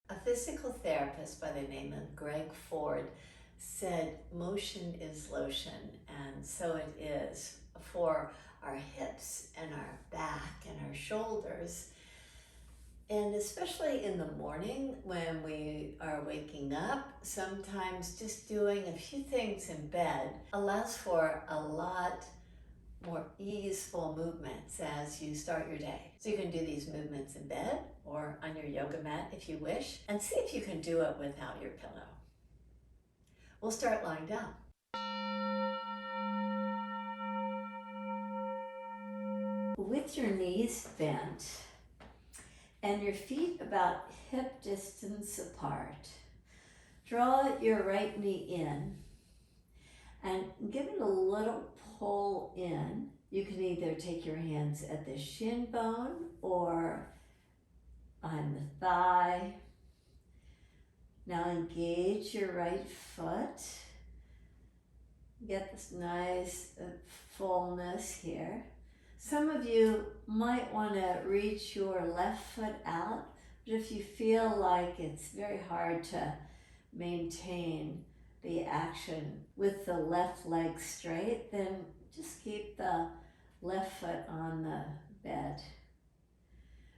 A physical therapist by the name of Greg Ford said motion is lotion, and so it is for our hips and our back and our shoulders. And especially in the morning when we are waking up, sometimes just doing a few things in bed allows for a lot more easeful movements as you start your day. So you can do these movements in bed or on your yoga mat if you wish, and see if you can do it without your pillow. We'll start lying down. With your knees bent and your feet about hip distance apart, draw your right knee in and give it a little pull in. You can either take your hands at the shin bone or on the thigh. Now engage your right foot. Get this nice fullness here. Some of you might want to reach your left foot out, but if you feel like it's very hard to maintain the action with the left leg straight, then just keep the left foot on the bed.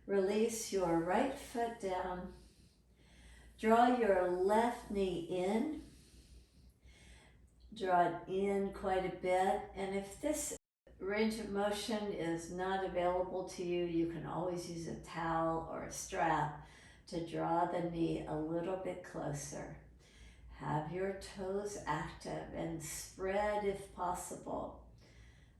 Release your right foot down. Draw your left knee in. Draw it in quite a bit, and if this range of motion is not available to you, you can always use a towel or a strap to draw the knee a little bit closer. Have your toes active and spread if possible.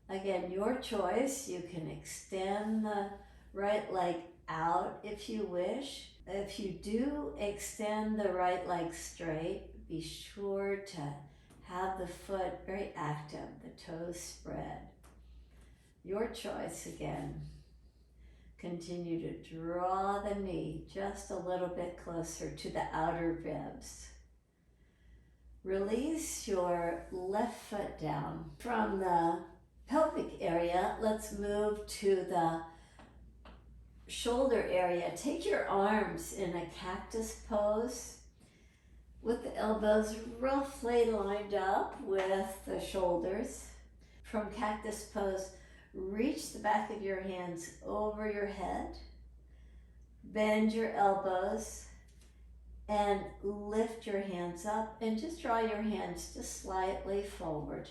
Again, your choice. You can extend the right leg out if you wish. If you do extend the right leg straight, be sure to have the foot very active, the toes spread. Your choice again. Continue to draw the knee just a little bit closer to the outer ribs. Release your left foot down. From the pelvic area, let's move to the shoulder area. Take your arms in a cactus pose with the elbows roughly lined up with the shoulders. From cactus pose, reach the back of your hands over your head, bend your elbows, and lift your hands up and just draw your hands just slightly forward.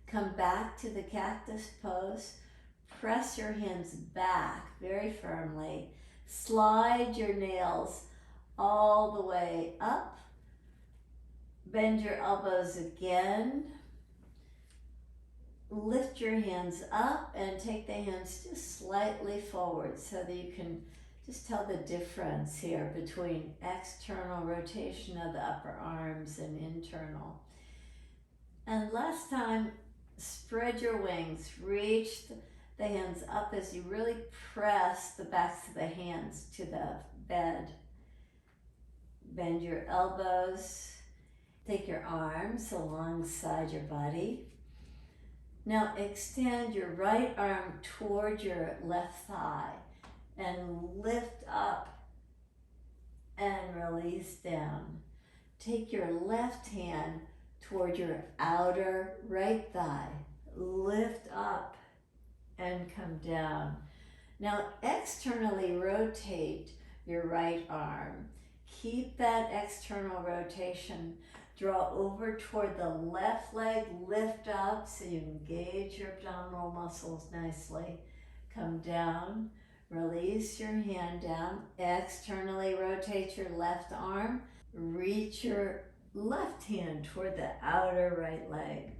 Come back to the cactus pose, press your hands back very firmly, slide your nails all the way up, bend your elbows again, lift your hands up and take the hands just slightly forward so that you can just tell the difference here between external rotation of the upper arms and internal. And last time, spread your wings, reach the hands up as you really press the backs of the hands to the bed. Bend your elbows, take your arms alongside your body. Now extend your right arm toward your left thigh and lift up and release down. Take your left hand toward your outer right thigh, lift up and come down. Now externally rotate your right arm. Keep that external rotation. Draw over toward the left leg, lift up so you engage your abdominal muscles nicely. Come down, release your hand down, externally rotate your left arm, reach your left hand toward the outer right leg.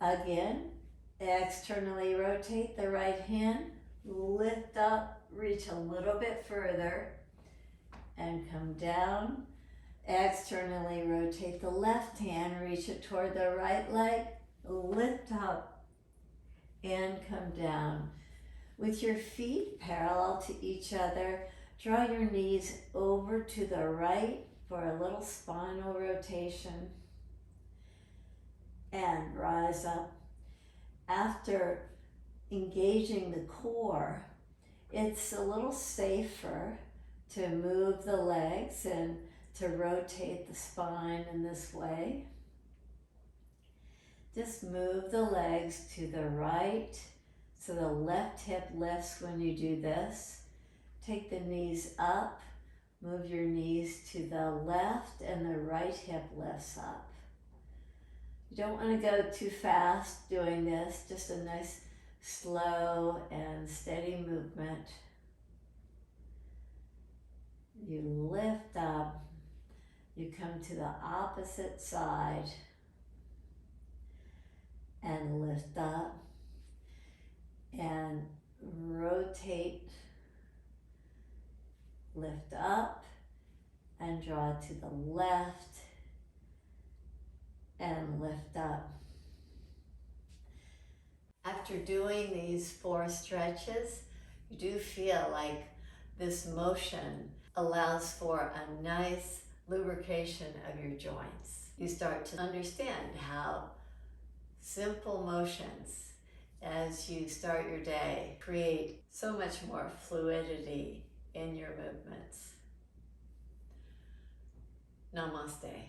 Again, externally rotate the right hand, lift up, reach a little bit further, and come down. Externally rotate the left hand, reach it toward the right leg, lift up, and come down. With your feet parallel to each other, draw your knees over to the right for a little spinal rotation and rise up. After engaging the core It's a little safer to move the legs and to rotate the spine in this way. Just move the legs to the right, so the left hip lifts when you do this. Take the knees up, move your knees to the left, and the right hip lifts up. You don't want to go too fast doing this, just a nice slow and steady movement. You lift up, you come to the opposite side and lift up and rotate, lift up and draw to the left and lift up. After doing these 4 stretches, you do feel like this motion allows for a nice lubrication of your joints. You start to understand how simple motions as you start your day create so much more fluidity in your movements. Namaste.